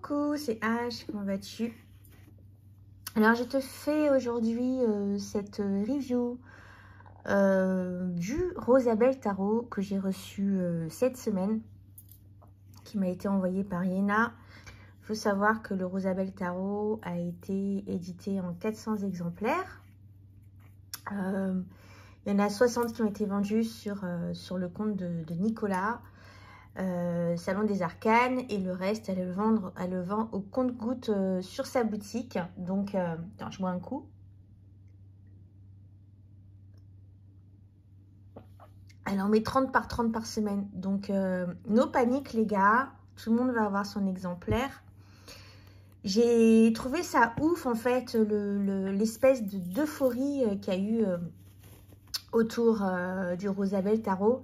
Coucou, c'est H, comment vas-tu? Alors, je te fais aujourd'hui cette review du Rosabelle Tarot que j'ai reçu cette semaine, qui m'a été envoyé par Yéna. Il faut savoir que le Rosabelle Tarot a été édité en 400 exemplaires. Il y en a 60 qui ont été vendus sur le compte de Nicolas. Salon des Arcanes, et le reste elle le vend au compte-gouttes sur sa boutique. Donc attends, je bois un coup. Elle en met 30 par 30 par semaine, donc no panique les gars, tout le monde va avoir son exemplaire. J'ai trouvé ça ouf en fait, l'espèce d'euphorie qu'il y a eu autour du Rosabelle Tarot.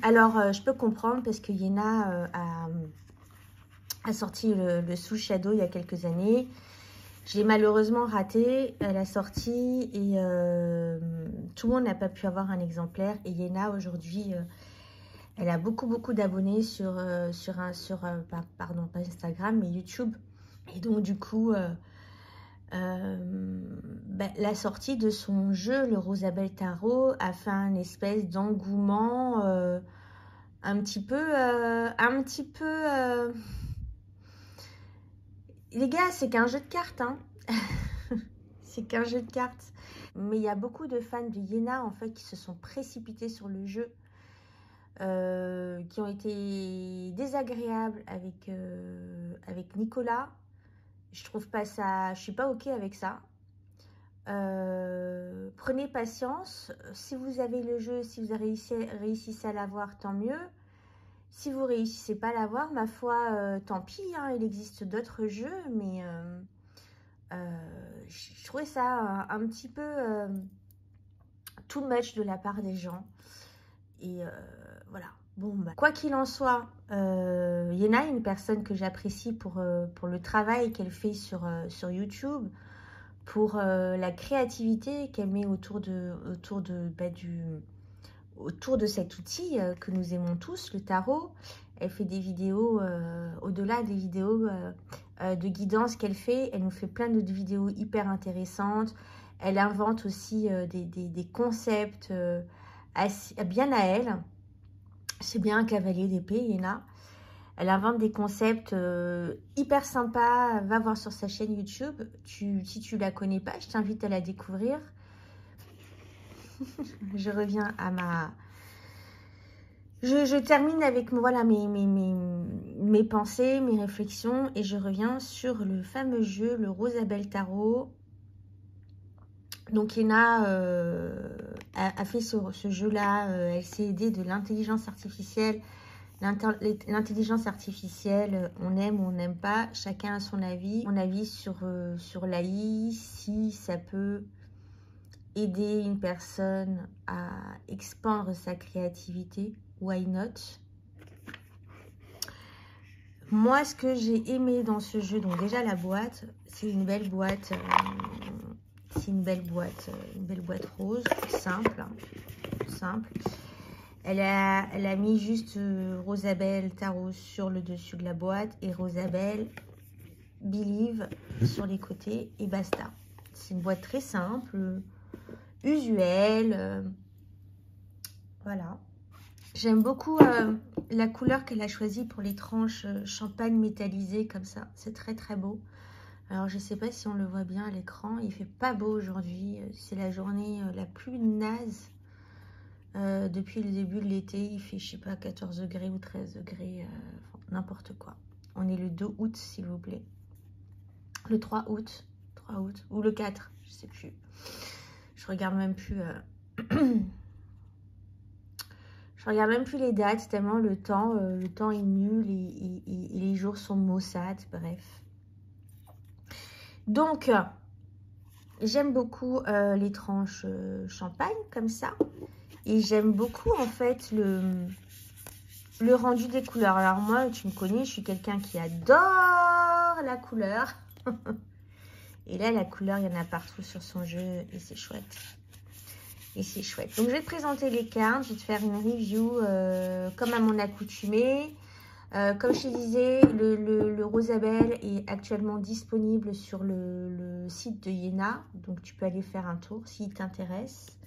Alors, je peux comprendre parce que Yéna a sorti le Soul Shadow il y a quelques années. J'ai malheureusement raté la sortie et tout le monde n'a pas pu avoir un exemplaire. Et Yéna, aujourd'hui, elle a beaucoup d'abonnés pardon, pas Instagram, mais YouTube. Et donc, du coup, la sortie de son jeu, le Rosabelle Tarot, a fait un espèce d'engouement un petit peu les gars, c'est qu'un jeu de cartes, hein. C'est qu'un jeu de cartes. Mais il y a beaucoup de fans de Yéna, en fait, qui se sont précipités sur le jeu, qui ont été désagréables avec Nicolas. Je trouve pas ça, je suis pas ok avec ça. Prenez patience. Si vous avez le jeu, si vous réussissez à l'avoir, tant mieux. Si vous réussissez pas à l'avoir, ma foi, tant pis, hein, il existe d'autres jeux, mais je trouvais ça un petit peu too much de la part des gens. Et voilà. Bon, bah, quoi qu'il en soit, Yéna est une personne que j'apprécie pour le travail qu'elle fait sur YouTube, pour la créativité qu'elle met autour de cet outil que nous aimons tous, le tarot. Elle fait des vidéos, au-delà des vidéos de guidance qu'elle fait, elle nous fait plein d'autres vidéos hyper intéressantes. Elle invente aussi des concepts bien à elle. C'est bien un cavalier d'épée, Yéna. Elle invente des concepts hyper sympas. Va voir sur sa chaîne YouTube. Si tu la connais pas, je t'invite à la découvrir. Je reviens à ma... Je termine avec voilà, mes pensées, mes réflexions, et je reviens sur le fameux jeu, le Rosabelle Tarot. Donc Yéna a fait ce jeu-là, elle s'est aidée de l'intelligence artificielle. L'intelligence artificielle, on aime ou on n'aime pas, chacun a son avis. Mon avis sur l'AI, si ça peut aider une personne à expandre sa créativité, why not? Moi, ce que j'ai aimé dans ce jeu, donc déjà la boîte, c'est une belle boîte, une belle boîte rose, simple. Elle a mis juste Rosabelle Tarot sur le dessus de la boîte et Rosabelle Believe sur les côtés, et basta. C'est une boîte très simple, usuelle, voilà. J'aime beaucoup la couleur qu'elle a choisie pour les tranches champagne métallisé comme ça. C'est très beau. Alors, je sais pas si on le voit bien à l'écran. Il fait pas beau aujourd'hui. C'est la journée la plus naze. Depuis le début de l'été, il fait, je sais pas, 14 degrés ou 13 degrés. N'importe quoi. On est le 2 août, s'il vous plaît. Le 3 août. Ou le 4, je sais plus. Je regarde même plus... Je regarde même plus les dates, tellement le temps est nul et les jours sont maussades, bref. Donc, j'aime beaucoup les tranches champagne, comme ça. Et j'aime beaucoup, en fait, le rendu des couleurs. Alors, moi, tu me connais, je suis quelqu'un qui adore la couleur. Et là, la couleur, il y en a partout sur son jeu et c'est chouette. Donc, je vais te présenter les cartes. Je vais te faire une review comme à mon accoutumée. Comme je te disais, le Rosabelle est actuellement disponible sur le site de Iéna. Donc, tu peux aller faire un tour s'il t'intéresse.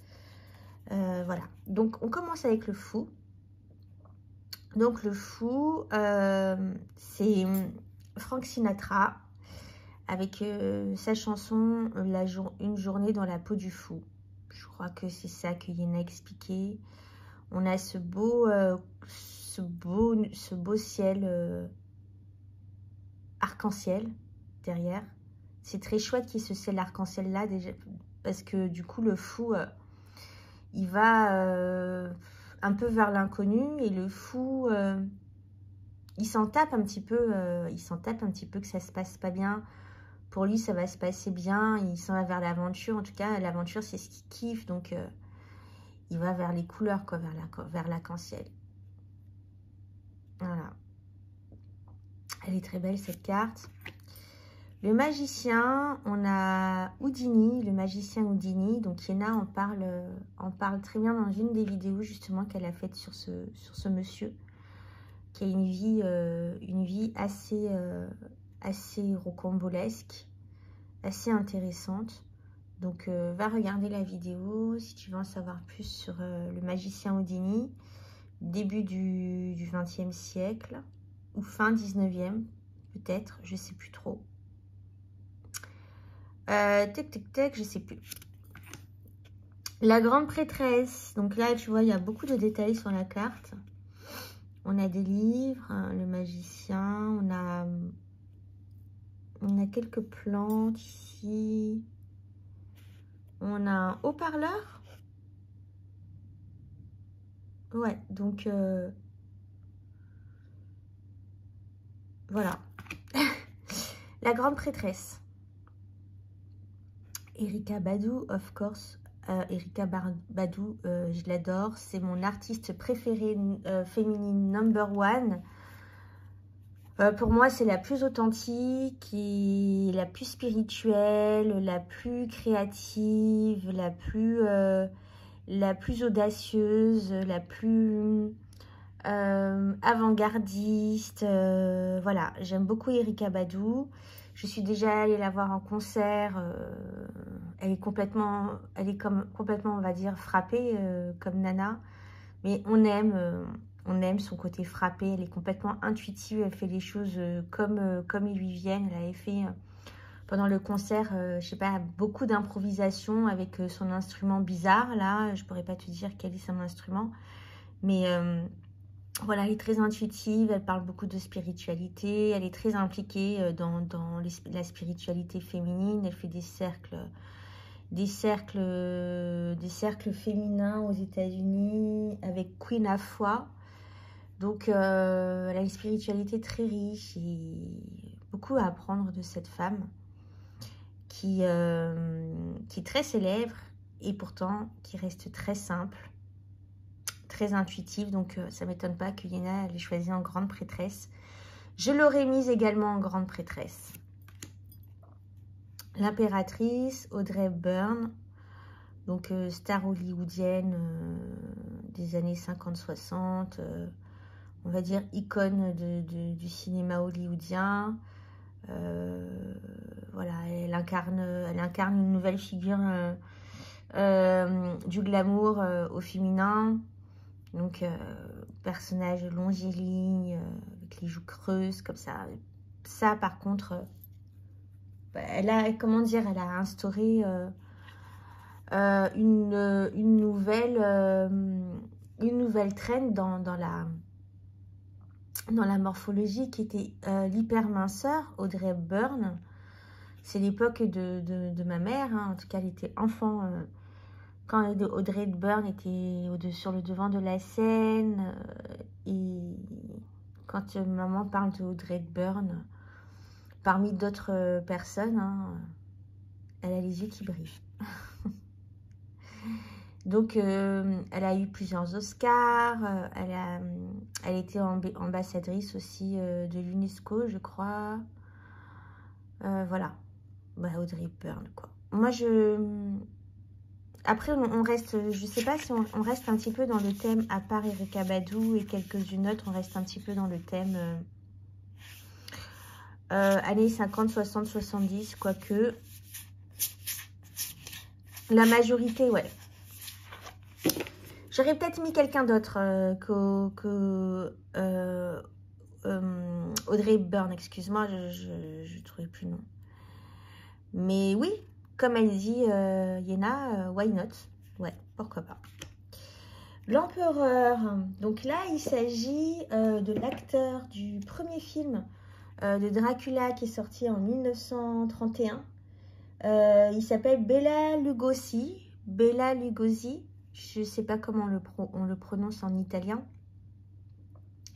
Voilà. Donc, on commence avec le fou. Donc, le fou, c'est Frank Sinatra avec sa chanson Une journée dans la peau du fou. Je crois que c'est ça que Iéna a expliqué. On a ce beau ciel arc-en-ciel derrière. C'est très chouette qu'il y ait ce ciel arc-en-ciel là déjà, parce que du coup le fou il va un peu vers l'inconnu, et le fou il s'en tape un petit peu, que ça se passe pas bien. Pour lui ça va se passer bien, il s'en va vers l'aventure. En tout cas l'aventure c'est ce qu'il kiffe, donc il va vers les couleurs, quoi, vers l'arc-en-ciel. Voilà. Elle est très belle cette carte. Le magicien, on a Houdini, le magicien Houdini. Donc Iéna en parle très bien dans une des vidéos justement qu'elle a faites sur ce monsieur, qui a une vie assez rocambolesque, assez intéressante. Donc va regarder la vidéo si tu veux en savoir plus sur le magicien Houdini, début du XXe siècle, ou fin 19e, peut-être, je sais plus trop. Je sais plus. La grande prêtresse. Donc là, tu vois, il y a beaucoup de détails sur la carte. On a des livres, hein, le magicien. On a quelques plantes ici. On a un haut-parleur. Ouais, donc voilà. La grande prêtresse. Erykah Badu, of course. Erykah Badu, je l'adore. C'est mon artiste préférée féminine #1. Pour moi, c'est la plus authentique, et la plus spirituelle, la plus créative, la plus audacieuse, la plus avant-gardiste. Voilà, j'aime beaucoup Erykah Badu. Je suis déjà allée la voir en concert. Elle est complètement, on va dire, frappée comme Nana. Mais on aime son côté frappé. Elle est complètement intuitive. Elle fait les choses comme ils lui viennent. Elle avait fait pendant le concert, je sais pas, beaucoup d'improvisation avec son instrument bizarre. Là, je pourrais pas te dire quel est son instrument, mais voilà, elle est très intuitive. Elle parle beaucoup de spiritualité. Elle est très impliquée dans la spiritualité féminine. Elle fait des cercles féminins aux États-Unis avec Queen Afua. Donc, elle a une spiritualité très riche, et beaucoup à apprendre de cette femme qui est très célèbre, et pourtant qui reste très simple, très intuitive. Donc, ça ne m'étonne pas que Iéna l'ait choisie en grande prêtresse. Je l'aurais mise également en grande prêtresse. L'impératrice, Audrey Hepburn, donc star hollywoodienne des années 50-60, on va dire icône du cinéma hollywoodien. Voilà, elle incarne une nouvelle figure du glamour au féminin. Donc, personnage longiligne, avec les joues creuses, comme ça. Ça, par contre, elle a instauré une nouvelle trend dans la morphologie, qui était l'hyperminceur. Audrey Hepburn, c'est l'époque de ma mère, hein. En tout cas, elle était enfant quand Audrey Hepburn était sur le devant de la scène. Et quand maman parle de Audrey Hepburn, parmi d'autres personnes, hein, elle a les yeux qui brillent. Donc, elle a eu plusieurs Oscars. Elle était ambassadrice aussi de l'UNESCO, je crois. Voilà. Bah, Audrey Hepburn, quoi. Moi, Après, on reste, je sais pas si on reste un petit peu dans le thème, à part Erykah Badu et quelques-unes autres, on reste un petit peu dans le thème années 50, 60, 70, quoique. La majorité, ouais. J'aurais peut-être mis quelqu'un d'autre que Audrey Hepburn, excuse-moi, je ne trouvais plus le nom. Mais oui, comme elle dit Yéna, why not? Ouais, pourquoi pas. L'Empereur. Donc là, il s'agit de l'acteur du premier film de Dracula qui est sorti en 1931. Il s'appelle Bela Lugosi. Bela Lugosi. Je ne sais pas comment on le prononce en italien.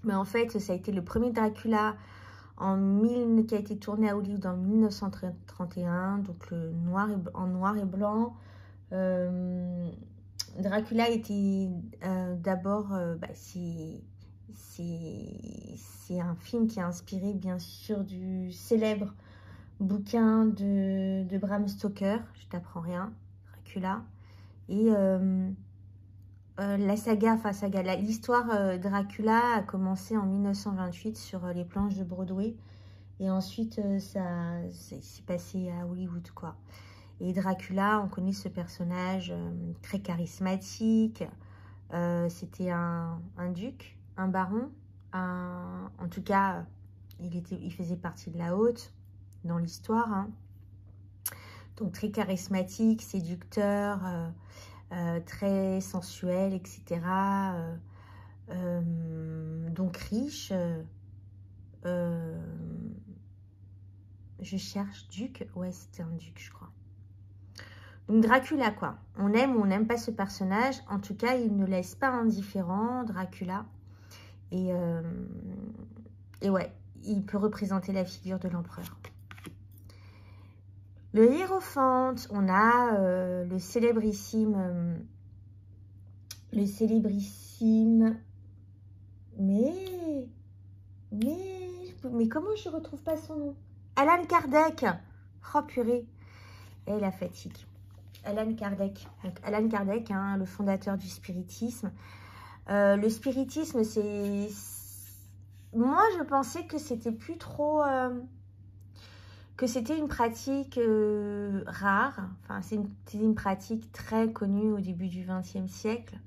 Mais en fait, ça a été le premier Dracula qui a été tourné à Hollywood en 1931. Donc en noir et blanc. Dracula était d'abord... c'est un film qui est inspiré bien sûr du célèbre bouquin de Bram Stoker. Je t'apprends rien. Dracula. Et la saga, l'histoire Dracula a commencé en 1928 sur les planches de Broadway. Et ensuite, c'est passé à Hollywood, quoi. Et Dracula, on connaît ce personnage très charismatique. C'était un duc, un baron. En tout cas, il faisait partie de la haute dans l'histoire. Hein. Donc très charismatique, séducteur, très sensuel, etc. Donc riche. Je cherche duc. Ouais, c'était un duc, je crois. Donc Dracula, quoi. On aime ou on n'aime pas ce personnage. En tout cas, il ne laisse pas indifférent, Dracula. Et ouais, il peut représenter la figure de l'empereur. Le Hiérophante, on a le célébrissime... Mais comment je ne retrouve pas son nom? Alan Kardec. Oh purée. Et la fatigue. Alan Kardec. Donc, Alan Kardec, hein, le fondateur du spiritisme. Le spiritisme, c'est... Moi, je pensais que c'était plus trop... que c'était une pratique rare. Enfin, c'était une pratique très connue au début du XXe siècle.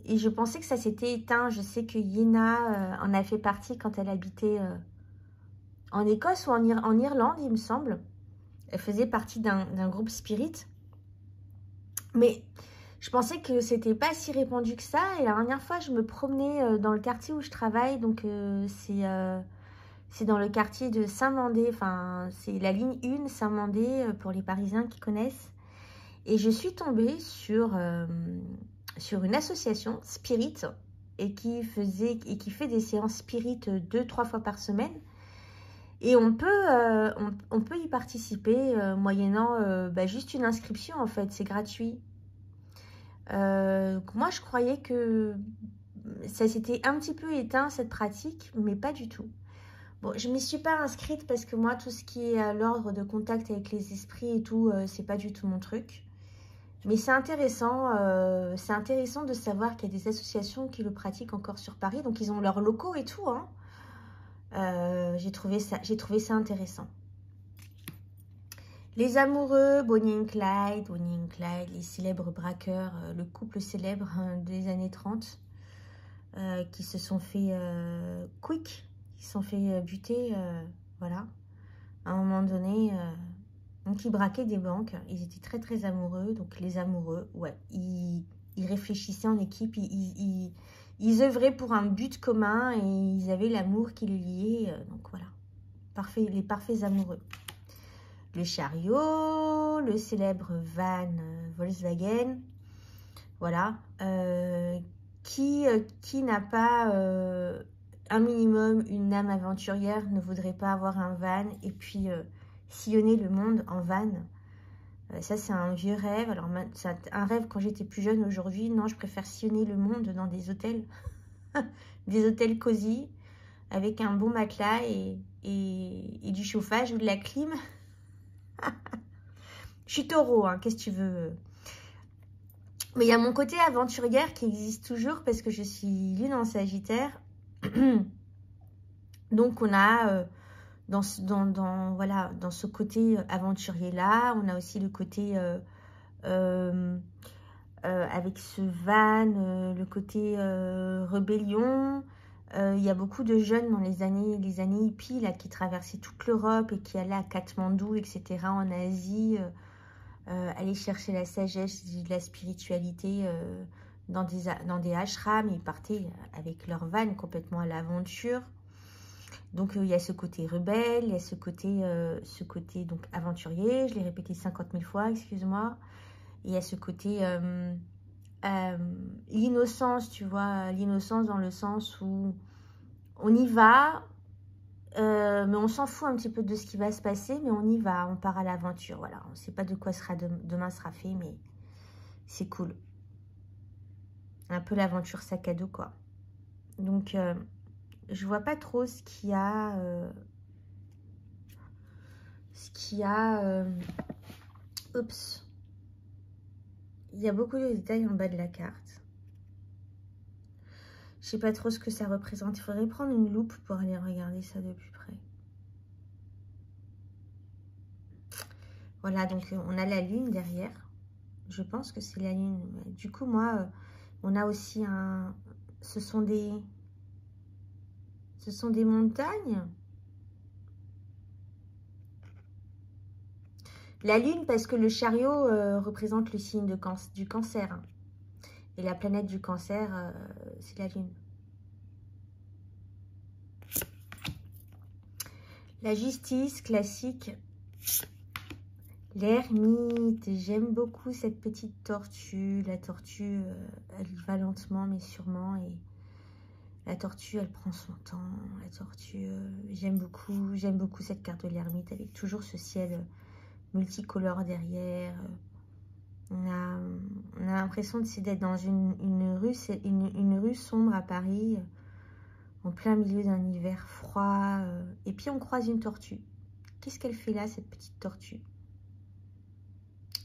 Et je pensais que ça s'était éteint. Je sais que Yéna en a fait partie quand elle habitait en Écosse ou en Irlande, il me semble. Elle faisait partie d'un groupe spirit. Mais je pensais que c'était pas si répandu que ça. Et la dernière fois, je me promenais dans le quartier où je travaille. Donc, c'est dans le quartier de Saint-Mandé. Enfin, c'est la ligne 1, Saint-Mandé, pour les Parisiens qui connaissent. Et je suis tombée sur une association spirit et qui fait des séances spirit 2-3 fois par semaine. Et on peut y participer moyennant juste une inscription, en fait. C'est gratuit. Moi, je croyais que ça s'était un petit peu éteint, cette pratique, mais pas du tout. Bon, je ne m'y suis pas inscrite parce que moi, tout ce qui est à l'ordre de contact avec les esprits et tout, c'est pas du tout mon truc. Mais c'est intéressant de savoir qu'il y a des associations qui le pratiquent encore sur Paris. Donc, ils ont leurs locaux et tout, hein. J'ai trouvé ça intéressant. Les amoureux, Bonnie and Clyde, les célèbres braqueurs, le couple célèbre des années 30, qui se sont fait qui se sont fait buter, voilà, à un moment donné, donc ils braquaient des banques, ils étaient très très amoureux, donc les amoureux, ouais, ils réfléchissaient en équipe, ils œuvraient pour un but commun et ils avaient l'amour qui les liait, donc voilà, les parfaits amoureux. Le chariot, le célèbre van Volkswagen, voilà, qui n'a pas un minimum une âme aventurière ne voudrait pas avoir un van et puis sillonner le monde en van. Ça, c'est un vieux rêve. Alors, c'est un rêve quand j'étais plus jeune. Aujourd'hui, non, je préfère sillonner le monde dans des hôtels, des hôtels cosy, avec un bon matelas et du chauffage ou de la clim. Je suis taureau, hein, qu'est-ce que tu veux? Mais il y a mon côté aventurière qui existe toujours parce que je suis lune en Sagittaire. Donc, on a voilà, dans ce côté aventurier-là, on a aussi le côté avec ce van, le côté rébellion. Il y a beaucoup de jeunes dans les années hippies là, qui traversaient toute l'Europe et qui allaient à Katmandou, etc., en Asie, aller chercher la sagesse, de la spiritualité dans des ashrams. Ils partaient avec leur van complètement à l'aventure. Donc, il y a ce côté rebelle, il y a ce côté donc, aventurier. Je l'ai répété 50 000 fois, excuse-moi. Il y a ce côté l'innocence, tu vois, l'innocence dans le sens où on y va, mais on s'en fout un petit peu de ce qui va se passer, mais on y va, on part à l'aventure, voilà. On ne sait pas de quoi demain sera fait, mais c'est cool. Un peu l'aventure sac à dos, quoi. Donc, je vois pas trop ce qu'il y a... oups. Il y a beaucoup de détails en bas de la carte. Je sais pas trop ce que ça représente. Il faudrait prendre une loupe pour aller regarder ça de plus près. Voilà, donc on a la lune derrière. Je pense que c'est la lune. Du coup, moi, on a aussi un... Ce sont des montagnes. La lune, parce que le chariot représente le signe du cancer. Et la planète du cancer, c'est la lune. La justice classique. L'ermite. J'aime beaucoup cette petite tortue. La tortue, elle va lentement mais sûrement. Et la tortue, elle prend son temps. La tortue, j'aime beaucoup cette carte de l'ermite avec toujours ce ciel multicolore derrière. On a l'impression d'être dans une rue sombre à Paris, en plein milieu d'un hiver froid. Et puis on croise une tortue. Qu'est-ce qu'elle fait là, cette petite tortue?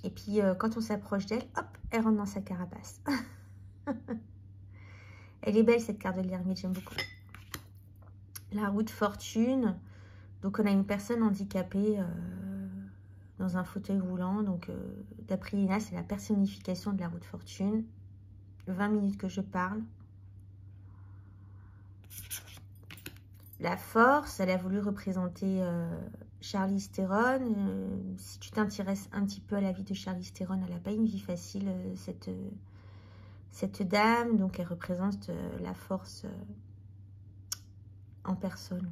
Et puis quand on s'approche d'elle, hop, elle rentre dans sa carapace. Elle est belle cette carte de l'ermite, j'aime beaucoup. La roue de fortune. Donc on a une personne handicapée dans un fauteuil roulant. Donc d'après Lina, c'est la personnification de la roue de fortune. 20 minutes que je parle. La force, elle a voulu représenter Charlize Theron. Si tu t'intéresses un petit peu à la vie de Charlize Theron, elle n'a pas une vie facile, cette dame. Donc elle représente la force en personne.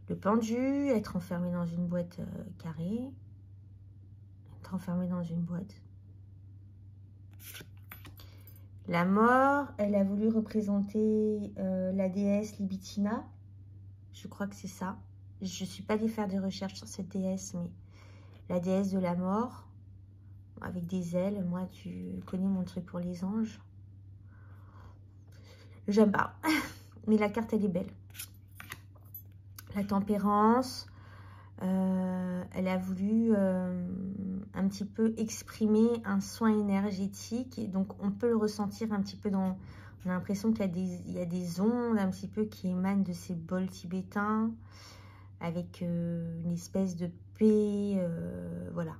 Le pendu, être enfermé dans une boîte carrée. Être enfermé dans une boîte. La mort, elle a voulu représenter la déesse Libitina. Je crois que c'est ça. Je ne suis pas allée faire des recherches sur cette déesse, mais la déesse de la mort, avec des ailes. Moi, tu connais mon truc pour les anges. J'aime pas. Mais la carte, elle est belle. La tempérance, elle a voulu un petit peu exprimer un soin énergétique. Et donc, on peut le ressentir un petit peu dans... On a l'impression qu'il y a des ondes un petit peu qui émanent de ces bols tibétains. Avec une espèce de paix. Voilà.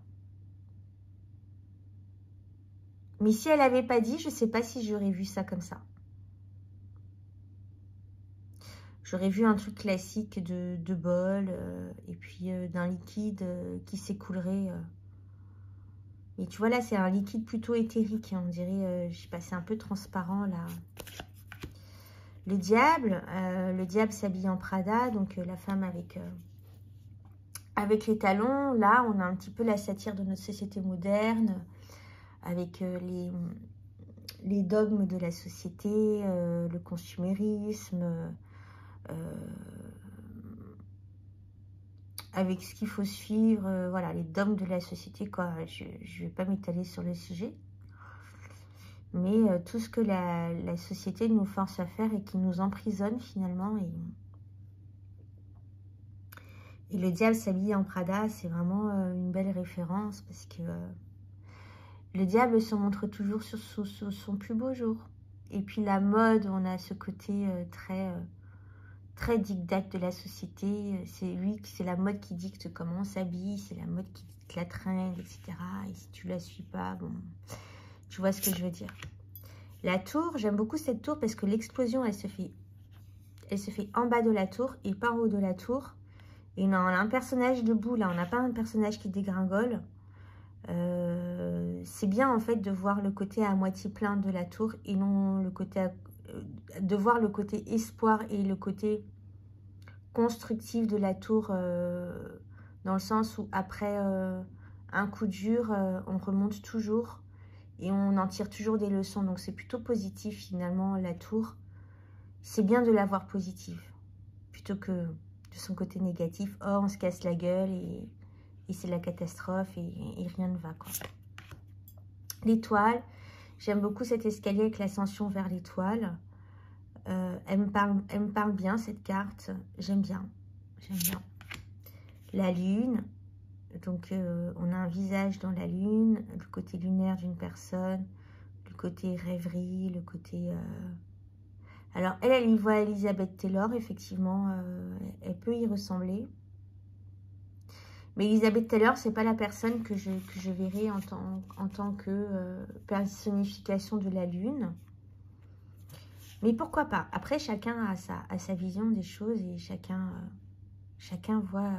Mais si elle n'avait pas dit, je ne sais pas si j'aurais vu ça comme ça. J'aurais vu un truc classique de bol et puis d'un liquide qui s'écoulerait. Et tu vois là, c'est un liquide plutôt éthérique. Hein, on dirait, je sais pas, c'est un peu transparent là. Le diable s'habille en Prada, donc la femme avec les talons. Là, on a un petit peu la satire de notre société moderne, avec les dogmes de la société, le consumérisme. Avec ce qu'il faut suivre, voilà, les dogmes de la société, quoi. Je ne vais pas m'étaler sur le sujet. Mais tout ce que la société nous force à faire et qui nous emprisonne finalement. Et le diable s'habille en Prada, c'est vraiment une belle référence parce que le diable se montre toujours sur son plus beau jour. Et puis la mode, on a ce côté très dictat de la société. C'est la mode qui dicte comment on s'habille, c'est la mode qui dicte la trend, etc. Et si tu la suis pas, bon, tu vois ce que je veux dire. La tour, j'aime beaucoup cette tour parce que l'explosion, elle se fait en bas de la tour et pas en haut de la tour. Et on a un personnage debout, là, on n'a pas un personnage qui dégringole. C'est bien, en fait, de voir le côté à moitié plein de la tour et non le côté... de voir le côté espoir et le côté constructif de la tour, dans le sens où après un coup dur, on remonte toujours et on en tire toujours des leçons. Donc, c'est plutôt positif, finalement, la tour. C'est bien de la voir positive, plutôt que de son côté négatif. Oh, on se casse la gueule et c'est la catastrophe et rien ne va, quoi. L'étoile, j'aime beaucoup cet escalier avec l'ascension vers l'étoile. Elle me parle bien, cette carte. J'aime bien. La lune. Donc, on a un visage dans la lune, le côté lunaire d'une personne, le côté rêverie, le côté... Alors, elle y voit Elizabeth Taylor, effectivement, elle peut y ressembler. Mais Elizabeth Taylor, c'est pas la personne que je verrai en tant que personnification de la lune. Mais pourquoi pas? Après, chacun a sa vision des choses et chacun voit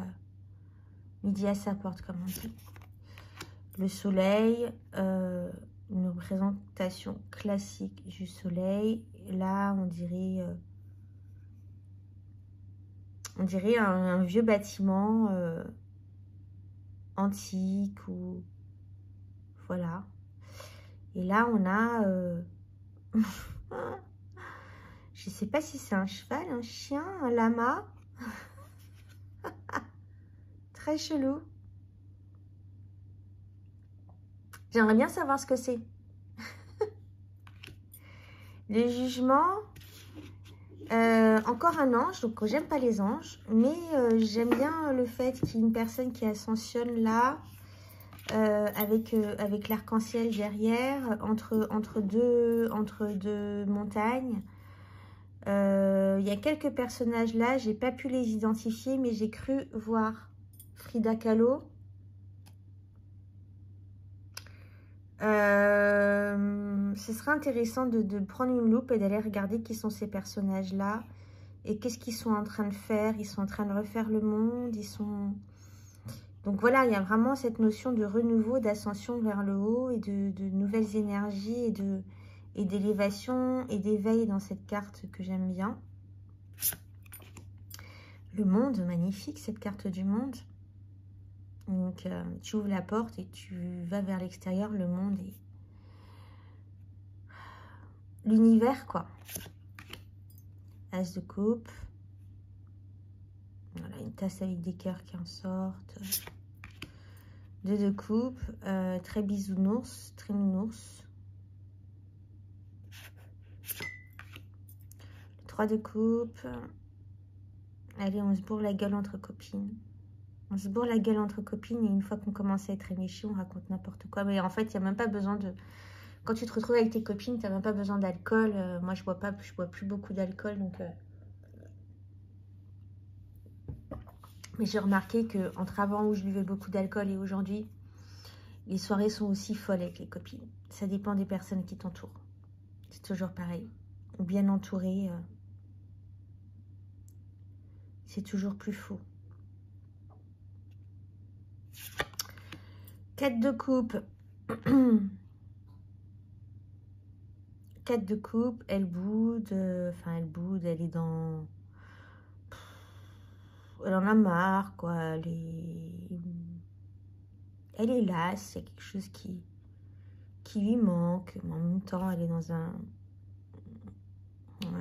midi à sa porte, comme on dit. Le soleil, une représentation classique du soleil. Là, on dirait un vieux bâtiment antique ou voilà. Et là, on a je sais pas si c'est un cheval, un chien, un lama. Très chelou. J'aimerais bien savoir ce que c'est. Le jugement. Encore un ange, donc j'aime pas les anges, mais j'aime bien le fait qu'il y ait une personne qui ascensionne là, avec l'arc-en-ciel derrière, entre deux montagnes. Il y a quelques personnages là, j'ai pas pu les identifier, mais j'ai cru voir Frida Kahlo. Ce serait intéressant de prendre une loupe et d'aller regarder qui sont ces personnages-là et qu'est-ce qu'ils sont en train de faire. Ils sont en train de refaire le monde, Donc voilà, il y a vraiment cette notion de renouveau, d'ascension vers le haut et de nouvelles énergies et d'élévation et d'éveil dans cette carte que j'aime bien. Le monde, magnifique cette carte du monde. Donc, tu ouvres la porte et tu vas vers l'extérieur, le monde et l'univers, quoi. As de coupe. Voilà, une tasse avec des cœurs qui en sortent. Deux de coupe. Très bisounours, très nounours. Trois de coupe. Allez, on se bourre la gueule entre copines. On se bourre la gueule entre copines et une fois qu'on commence à être éméché, on raconte n'importe quoi. Mais en fait, il n'y a même pas besoin de... Quand tu te retrouves avec tes copines, tu n'as même pas besoin d'alcool. Moi, je bois plus beaucoup d'alcool. Donc, mais j'ai remarqué qu'entre avant où je buvais beaucoup d'alcool et aujourd'hui, les soirées sont aussi folles avec les copines. Ça dépend des personnes qui t'entourent. C'est toujours pareil. Bien entouré, c'est toujours plus fou. 4 de coupe. 4 de coupe, elle boude. Enfin, elle boude, elle est dans... Elle en a marre, quoi. Elle est lasse, il y a quelque chose qui lui manque. Mais en même temps, elle est dans un...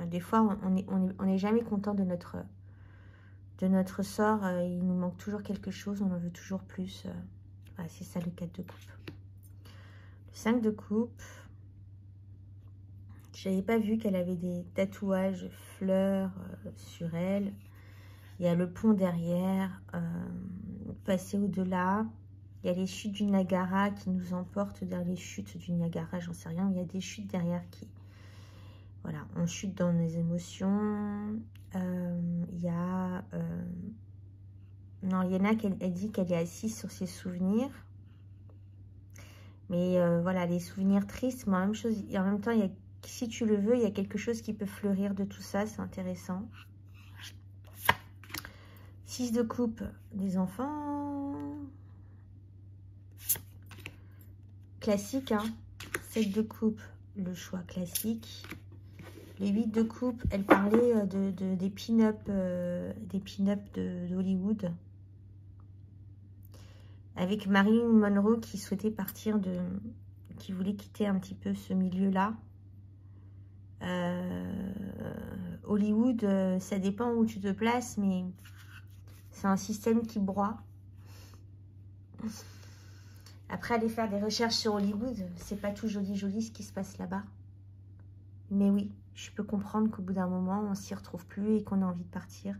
Des fois, on n'est jamais content de notre sort. Il nous manque toujours quelque chose, on en veut toujours plus. Voilà, c'est ça le 4 de coupe. Le 5 de coupe. Je n'avais pas vu qu'elle avait des tatouages fleurs sur elle. Il y a le pont derrière, passer au-delà. Il y a les chutes du Niagara qui nous emportent vers les chutes du Niagara, j'en sais rien. Mais il y a des chutes derrière qui... Voilà, on chute dans les émotions. Il y a... non, il y en a qui elle dit qu'elle est assise sur ses souvenirs. Mais voilà, les souvenirs tristes, mais en même chose, et en même temps, il y a, si tu le veux, il y a quelque chose qui peut fleurir de tout ça, c'est intéressant. 6 de coupe, des enfants. Classique, hein. 7 de coupe, le choix classique. Les 8 de coupe, elle parlait des pin-up d'Hollywood. Avec Marilyn Monroe qui souhaitait partir qui voulait quitter un petit peu ce milieu-là. Hollywood, ça dépend où tu te places, mais c'est un système qui broie. Après, aller faire des recherches sur Hollywood, c'est pas tout joli ce qui se passe là-bas. Mais oui, je peux comprendre qu'au bout d'un moment, on s'y retrouve plus et qu'on a envie de partir.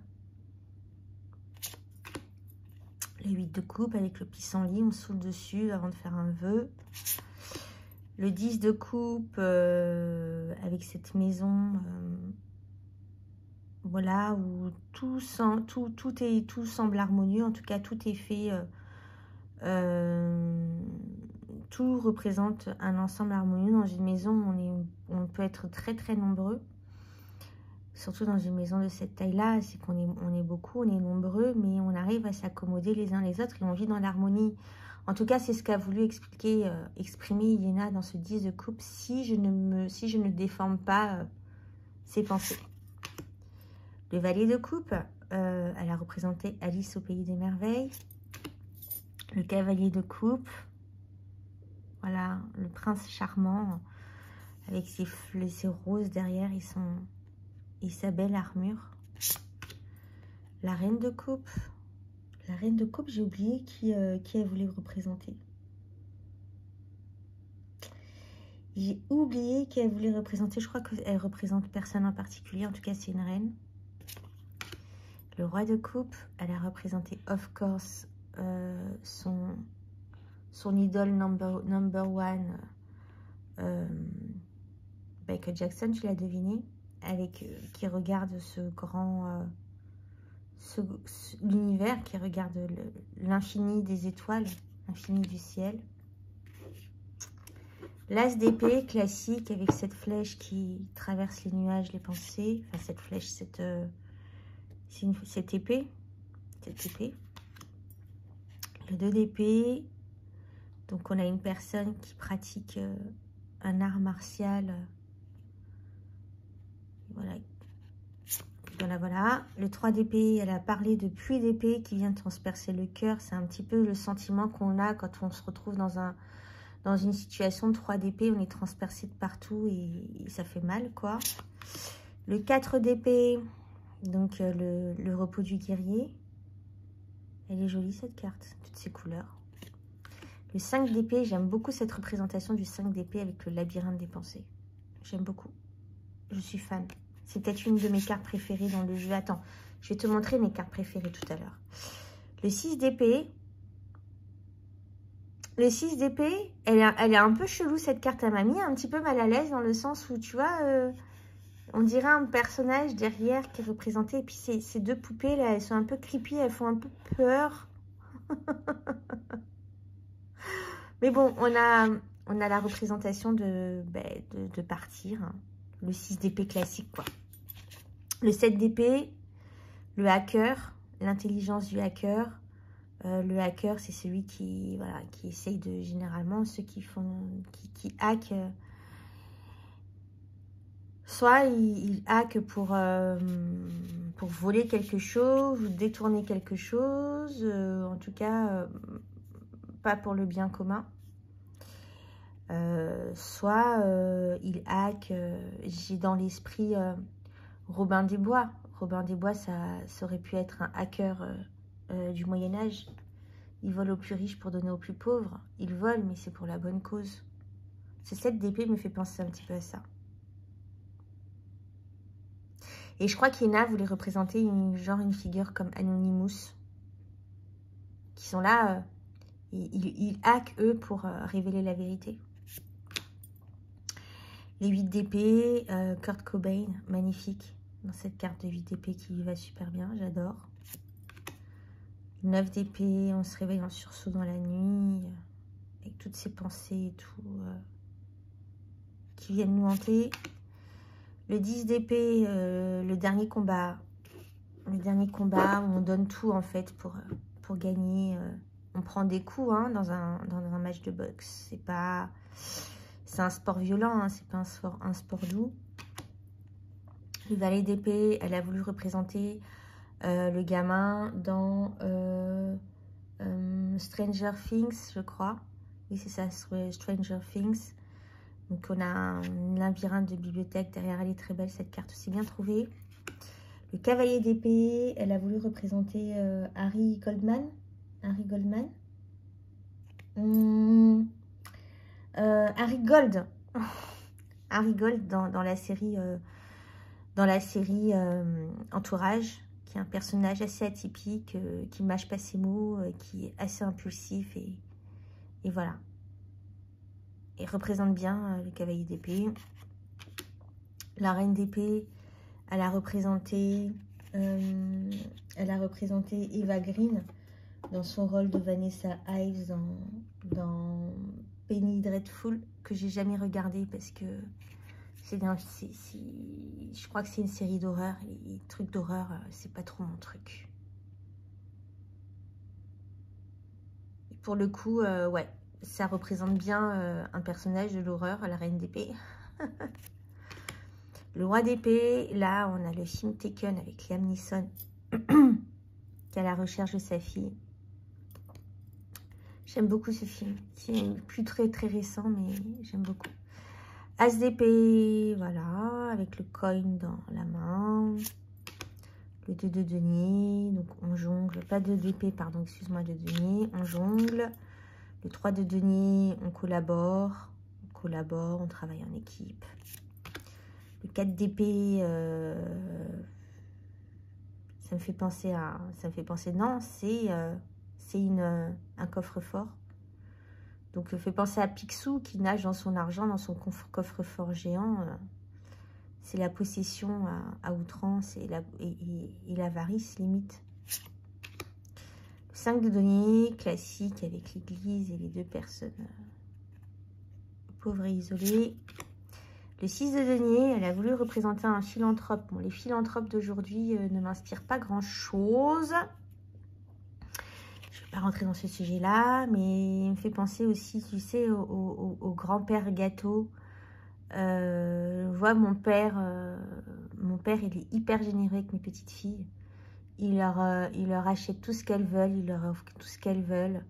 Le 8 de coupe avec le pissenlit, on saute dessus avant de faire un vœu. Le 10 de coupe avec cette maison, voilà, où tout semble harmonieux. En tout cas, tout est fait, tout représente un ensemble harmonieux. Dans une maison, on peut être très très nombreux. Surtout dans une maison de cette taille-là, c'est qu'on est beaucoup, on est nombreux, mais on arrive à s'accommoder les uns les autres et on vit dans l'harmonie. En tout cas, c'est ce qu'a voulu exprimer Iéna dans ce 10 de coupe, si je ne déforme pas ses pensées. Le valet de coupe, elle a représenté Alice au pays des merveilles. Le cavalier de coupe, voilà, le prince charmant, avec ses roses derrière et sa belle armure. La reine de coupe. La reine de coupe, j'ai oublié qui elle voulait représenter. J'ai oublié qui elle voulait représenter. Je crois qu'elle représente personne en particulier. En tout cas, c'est une reine. Le roi de coupe, elle a représenté, of course, son idole number one, Michael Jackson, tu l'as deviné, qui regarde ce grand... l'univers, qui regarde l'infini des étoiles, l'infini du ciel. L'as d'épée classique avec cette flèche qui traverse les nuages, les pensées. Enfin, cette flèche, cette épée. Le 2 d'épée. Donc, on a une personne qui pratique un art martial. Voilà. Voilà. Le 3 d'épée, elle a parlé de pluie d'épée qui vient transpercer le cœur. C'est un petit peu le sentiment qu'on a quand on se retrouve dans une situation de 3 d'épée. On est transpercé de partout et ça fait mal, quoi. Le 4 d'épée, donc le repos du guerrier. Elle est jolie, cette carte, toutes ces couleurs. Le 5 d'épée, j'aime beaucoup cette représentation du 5 d'épée avec le labyrinthe des pensées. J'aime beaucoup. Je suis fan. C'est peut-être une de mes cartes préférées dans le jeu. Attends, je vais te montrer mes cartes préférées tout à l'heure. Le 6 d'épée. Le 6 d'épée, elle est un peu chelou, cette carte. Elle m'a mis un petit peu mal à l'aise dans le sens où, tu vois, on dirait un personnage derrière qui est représenté. Et puis ces deux poupées, là, elles sont un peu creepy, elles font un peu peur. Mais bon, on a la représentation de partir. Hein. Le 6 d'épée classique, quoi. Le 7 d'épée, le hacker, l'intelligence du hacker. Le hacker, c'est celui qui essaye de, généralement, ceux qui hack, soit il hack pour voler quelque chose, ou détourner quelque chose, en tout cas, pas pour le bien commun. Soit il hack, j'ai dans l'esprit Robin des Bois. Robin des Bois, ça aurait pu être un hacker du Moyen-Âge. Il vole aux plus riches pour donner aux plus pauvres. Il vole, mais c'est pour la bonne cause. Ce 7 d'épée me fait penser un petit peu à ça. Et je crois qu'Ina voulait représenter une figure comme Anonymous. Qui sont là, ils hackent eux pour révéler la vérité. Les 8 d'épée, Kurt Cobain, magnifique. Dans cette carte de 8 d'épée qui lui va super bien, j'adore. 9 d'épée, on se réveille en sursaut dans la nuit, avec toutes ces pensées et tout, qui viennent nous hanter. Le 10 d'épée, le dernier combat. Le dernier combat où on donne tout en fait pour gagner. On prend des coups hein, dans un match de boxe. C'est un sport violent, hein, c'est pas un sport doux. Le valet d'épée, elle a voulu représenter le gamin dans Stranger Things, je crois. Oui, c'est ça, Stranger Things. Donc, on a un labyrinthe de bibliothèque. Derrière, elle est très belle, cette carte aussi bien trouvée. Le cavalier d'épée, elle a voulu représenter Harry Goldman. Harry Goldman. Harry Gold. Harry Gold dans la série... Entourage, qui est un personnage assez atypique, qui mâche pas ses mots, qui est assez impulsif et voilà. Et représente bien le cavalier d'épée. La reine d'épée, elle a représenté Eva Green dans son rôle de Vanessa Ives dans Penny Dreadful, que j'ai jamais regardé parce que je crois que c'est une série d'horreur. Les trucs d'horreur, c'est pas trop mon truc. Et pour le coup, ouais, ça représente bien un personnage de l'horreur, la reine d'épée. Le roi d'épée, là, on a le film Taken avec Liam Neeson, qui est à la recherche de sa fille. J'aime beaucoup ce film. C'est plus très récent, mais j'aime beaucoup. As d'épée, voilà, avec le coin dans la main. Le 2 de denier, donc on jongle. Pas 2 d'épée, pardon, excuse-moi, de denier. On jongle. Le 3 de denier, on collabore. On travaille en équipe. Le 4 d'épée, ça me fait penser à... non, c'est un coffre-fort. Donc, fait penser à Picsou qui nage dans son argent, dans son coffre-fort géant. C'est la possession à outrance et l'avarice limite. Le 5 de denier, classique avec l'église et les 2 personnes pauvres et isolées. Le 6 de denier, elle a voulu représenter un philanthrope. Bon, les philanthropes d'aujourd'hui ne m'inspirent pas grand-chose. Je ne vais pas rentrer dans ce sujet-là, mais il me fait penser aussi, tu sais, au grand-père gâteau. Je vois mon père, il est hyper généreux avec mes petites filles. Il leur achète tout ce qu'elles veulent, il leur offre tout ce qu'elles veulent.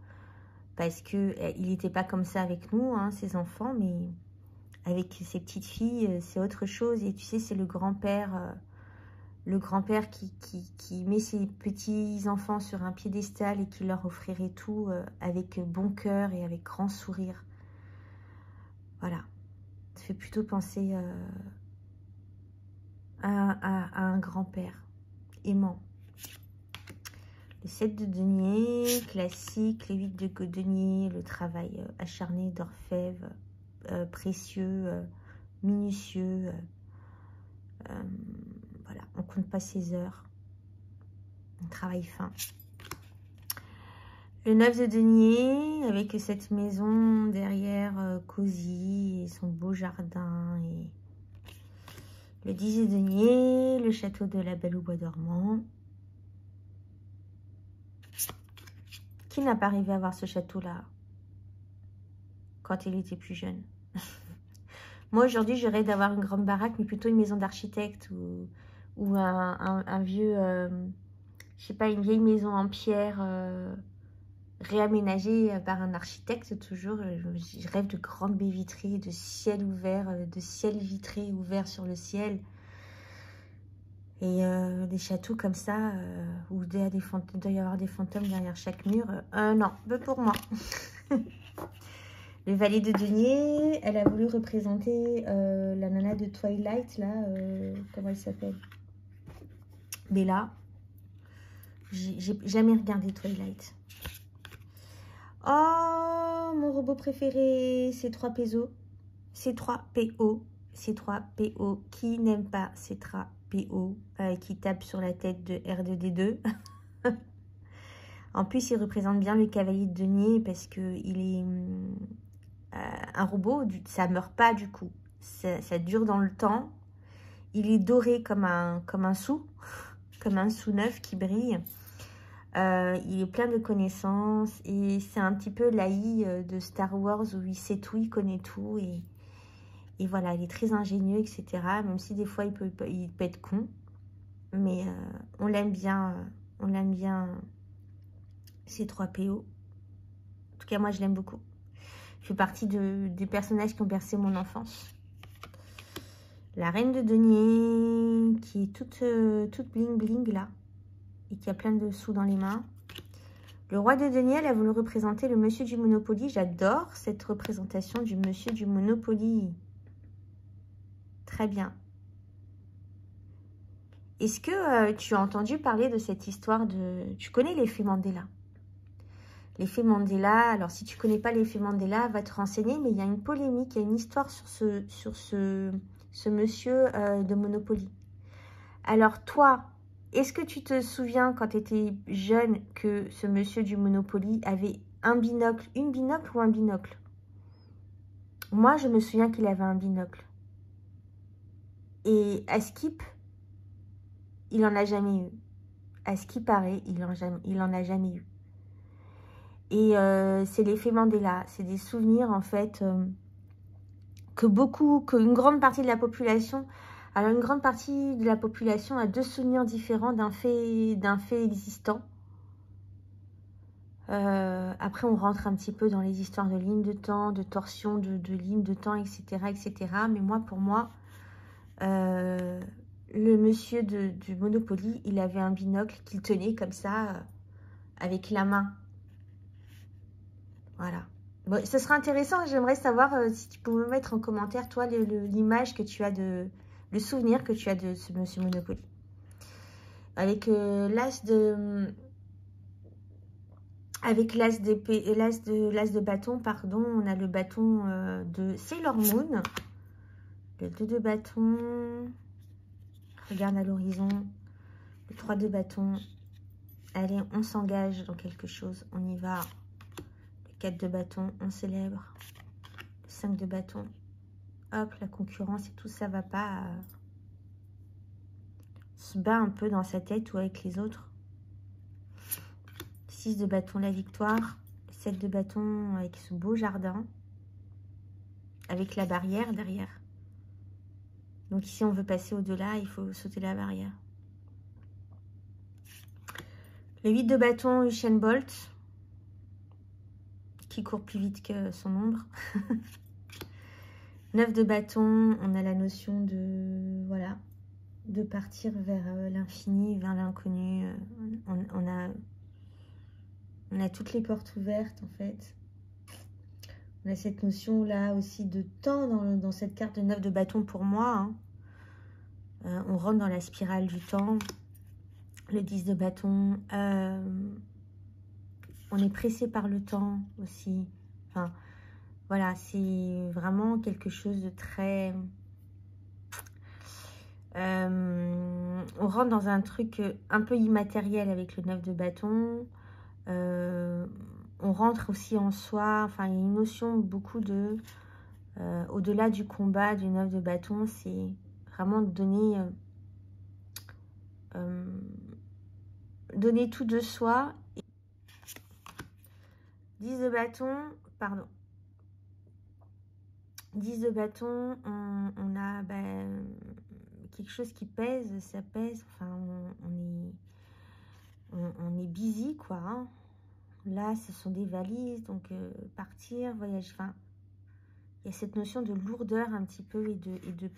Parce qu'il n'était pas comme ça avec nous, hein, ses enfants, mais avec ses petites filles, c'est autre chose. Et tu sais, c'est le grand-père qui met ses petits-enfants sur un piédestal et qui leur offrirait tout avec bon cœur et avec grand sourire. Voilà. Ça fait plutôt penser à un grand-père aimant. Le 7 de denier, classique. Les 8 de denier, le travail acharné d'orfèvre, précieux, minutieux. Voilà, on compte pas ses heures. On travaille fin. Le 9 de denier, avec cette maison derrière, cosy, et son beau jardin. Et le 10 de denier, le château de la Belle au bois dormant. Qui n'a pas rêvé à voir ce château-là quand il était plus jeune? Moi, aujourd'hui, je rêve d'avoir une grande baraque, mais plutôt une maison d'architecte ou un vieux, je sais pas, une vieille maison en pierre réaménagée par un architecte, toujours. Je rêve de grandes baies vitrées, de ciel ouvert, de ciel vitré ouvert sur le ciel. Et des châteaux comme ça, où il doit y avoir des fantômes derrière chaque mur. Non, peu pour moi. Le valet de denier, elle a voulu représenter la nana de Twilight, là, comment elle s'appelle? Bella. J'ai jamais regardé Twilight. Oh, mon robot préféré, C3PO. C3PO. C3PO. Qui n'aime pas C3PO qui tape sur la tête de R2D2. En plus, il représente bien le cavalier de denier parce qu'il est un robot. Ça ne meurt pas du coup. Ça dure dans le temps. Il est doré comme un sou. Comme un sou neuf qui brille. Il est plein de connaissances. Et c'est un petit peu l'AI de Star Wars où il sait tout, il connaît tout. Et voilà, il est très ingénieux, etc. Même si des fois, il peut être con. Mais on l'aime bien. On l'aime bien. C3PO. En tout cas, moi, je l'aime beaucoup. Il fait partie des personnages qui ont bercé mon enfance. La reine de denier, qui est toute bling bling là. Et qui a plein de sous dans les mains. Le roi de denier, elle a voulu représenter le monsieur du Monopoly. J'adore cette représentation du monsieur du Monopoly. Très bien. Est-ce que tu as entendu parler de cette histoire de... Tu connais l'effet Mandela? L'effet Mandela, alors si tu ne connais pas l'effet Mandela, va te renseigner, mais il y a une polémique, il y a une histoire sur ce monsieur de Monopoly. Alors toi, est-ce que tu te souviens quand tu étais jeune que ce monsieur du Monopoly avait un binocle, une binocle ou un binocle? Moi, je me souviens qu'il avait un binocle. Et à Skip, il n'en a jamais eu. À ce qui paraît, il en a jamais eu. Et c'est l'effet Mandela. C'est des souvenirs, en fait, qu'une grande partie de la population... Alors, une grande partie de la population a deux souvenirs différents d'un fait existant. Après, on rentre un petit peu dans les histoires de lignes de temps, de torsion de lignes de temps, etc., etc. Mais moi, pour moi, le monsieur du Monopoly, il avait un binocle qu'il tenait comme ça, avec la main. Voilà. Bon, ce sera intéressant. J'aimerais savoir si tu peux me mettre en commentaire, toi, l'image que tu as le souvenir que tu as de ce monsieur Monopoly. Avec l'as de... Avec l'as de bâton, pardon, on a le bâton de Sailor Moon. Le 2 de bâton. Regarde à l'horizon. Le 3 de bâton. Allez, on s'engage dans quelque chose. On y va. Le 4 de bâton, on célèbre. Le 5 de bâton. Hop, la concurrence et tout ça va pas. Se bat un peu dans sa tête ou avec les autres. 6 de bâton, la victoire. 7 de bâton avec ce beau jardin. Avec la barrière derrière. Donc ici, on veut passer au-delà, il faut sauter la barrière. Le 8 de bâton, Usain Bolt. Qui court plus vite que son ombre. 9 de bâton, on a la notion de... Voilà. De partir vers l'infini, vers l'inconnu. On a toutes les portes ouvertes, en fait. On a cette notion-là aussi de temps dans cette carte de 9 de bâton pour moi. Hein. On rentre dans la spirale du temps. Le 10 de bâton. On est pressé par le temps aussi. Enfin, voilà, c'est vraiment quelque chose de très... on rentre dans un truc un peu immatériel avec le 9 de bâton. On rentre aussi en soi. Enfin, il y a une notion beaucoup de... au-delà du combat du 9 de bâton, c'est vraiment donner tout de soi. 10 de bâton, pardon. 10 de bâton, on a quelque chose qui pèse, ça pèse. Enfin, on est busy, quoi. Hein. Là, ce sont des valises, donc partir, voyager. Enfin, il y a cette notion de lourdeur un petit peu et de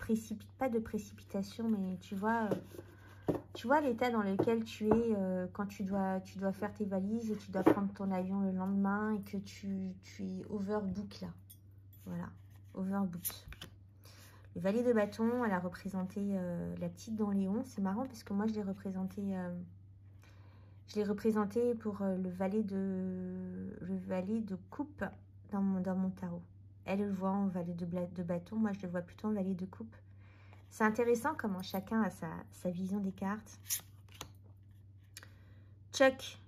pas de précipitation, mais tu vois l'état dans lequel tu es quand tu dois faire tes valises et tu dois prendre ton avion le lendemain et que tu es overbook là. Voilà, overbook. Le valet de bâton, elle a représenté la petite dans Léon. C'est marrant parce que moi, je l'ai représenté pour le valet de coupe dans mon tarot. Elle le voit en valet de bâton. Moi, je le vois plutôt en valet de coupe. C'est intéressant comment chacun a sa vision des cartes. Chuck,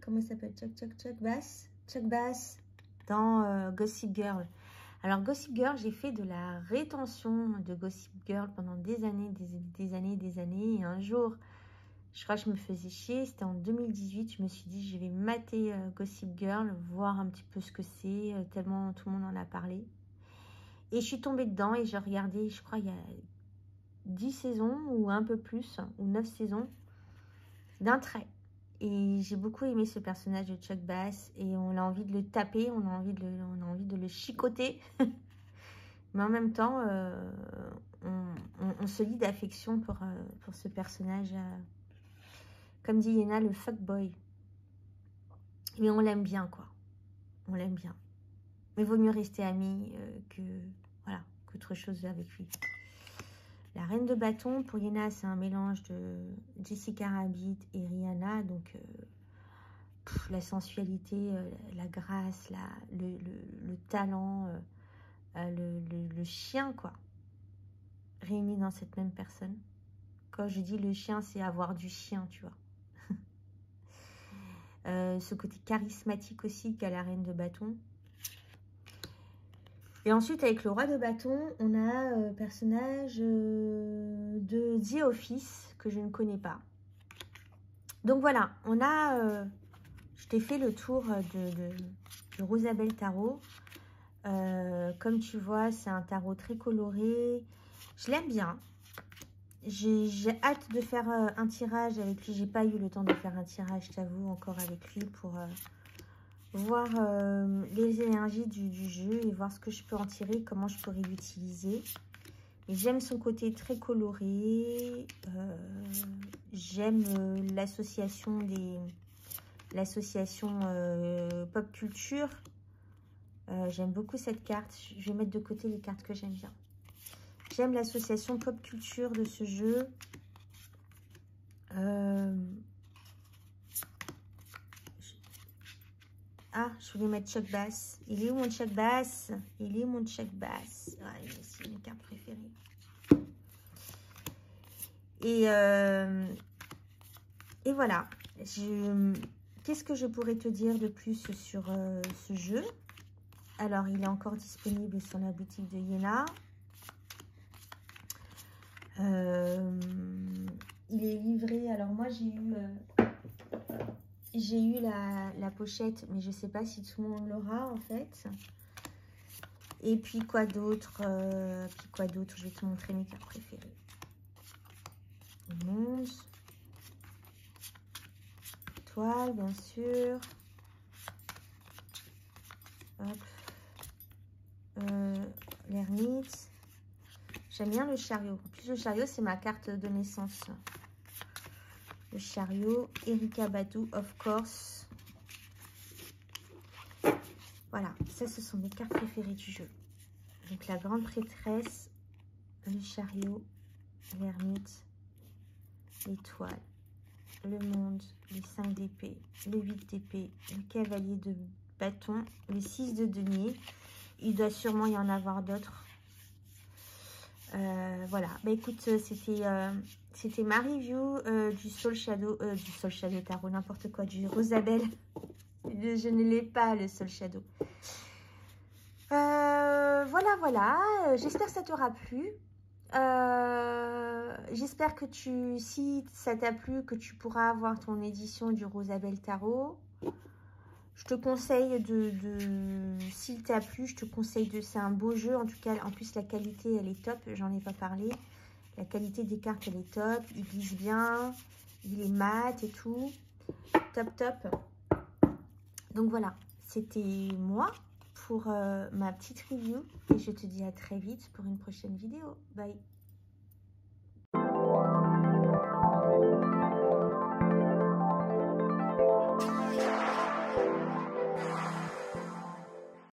comment il s'appelle? Chuck Bass dans Gossip Girl. Alors Gossip Girl, j'ai fait de la rétention de Gossip Girl pendant des années. Et un jour, je crois que je me faisais chier, c'était en 2018, je me suis dit je vais mater Gossip Girl, voir un petit peu ce que c'est, tellement tout le monde en a parlé. Et je suis tombée dedans et j'ai regardé, je crois il y a 10 saisons ou un peu plus, ou 9 saisons, d'un trait. Et j'ai beaucoup aimé ce personnage de Chuck Bass et on a envie de le taper, on a envie de le chicoter. Mais en même temps, on se lie d'affection pour ce personnage. Comme dit Yéna, le fuckboy. Mais on l'aime bien, quoi. On l'aime bien. Mais vaut mieux rester amis qu'autre chose avec lui. La reine de bâton, pour Yéna, c'est un mélange de Jessica Rabbit et Rihanna. Donc, la sensualité, la grâce, le talent, le chien, quoi. Réunis dans cette même personne. Quand je dis le chien, c'est avoir du chien, tu vois. Ce côté charismatique aussi qu'a la reine de bâton. Et ensuite, avec le roi de bâton, on a personnage de The Office, que je ne connais pas. Donc voilà, on a... je t'ai fait le tour de Rosabelle Tarot. Comme tu vois, c'est un tarot très coloré. Je l'aime bien. J'ai hâte de faire un tirage avec lui. J'ai pas eu le temps de faire un tirage, je t'avoue, encore avec lui pour voir les énergies du jeu et voir ce que je peux en tirer, comment je pourrais l'utiliser. J'aime son côté très coloré. J'aime l'association pop culture. J'aime beaucoup cette carte. Je vais mettre de côté les cartes que j'aime bien. J'aime l'association pop culture de ce jeu. Ah, je voulais mettre Chuck Bass. Il est où mon Chuck Bass? Il est mon Chuck Bass. Ouais, c'est mes cartes préférées. Et voilà. Qu'est-ce que je pourrais te dire de plus sur ce jeu? Alors, il est encore disponible sur la boutique de Yéna. Il est livré. Alors, moi, j'ai eu la pochette, mais je ne sais pas si tout le monde l'aura, en fait. Et puis, quoi d'autre? Je vais te montrer mes cartes préférées. Monde. Toile, bien sûr. Hop. L'ermite. J'aime bien le chariot. En plus, le chariot, c'est ma carte de naissance. Le chariot. Erika Badu, of course. Voilà. Ça, ce sont mes cartes préférées du jeu. Donc, la grande prêtresse, le chariot, l'ermite, l'étoile, le monde, les 5 d'épée, le 8 d'épée, le cavalier de bâton, le 6 de denier. Il doit sûrement y en avoir d'autres. Voilà. Bah écoute, c'était ma review du Soul Shadow Tarot, n'importe quoi, du Rosabelle. Je ne l'ai pas, le Soul Shadow. Voilà. J'espère que ça t'aura plu. J'espère que si ça t'a plu, que tu pourras avoir ton édition du Rosabelle Tarot. Je te conseille s'il t'a plu, je te conseille c'est un beau jeu. En tout cas, en plus, la qualité, elle est top. J'en ai pas parlé. La qualité des cartes, elle est top. Il glisse bien. Il est mat et tout. Top. Donc voilà, c'était moi pour ma petite review. Et je te dis à très vite pour une prochaine vidéo. Bye.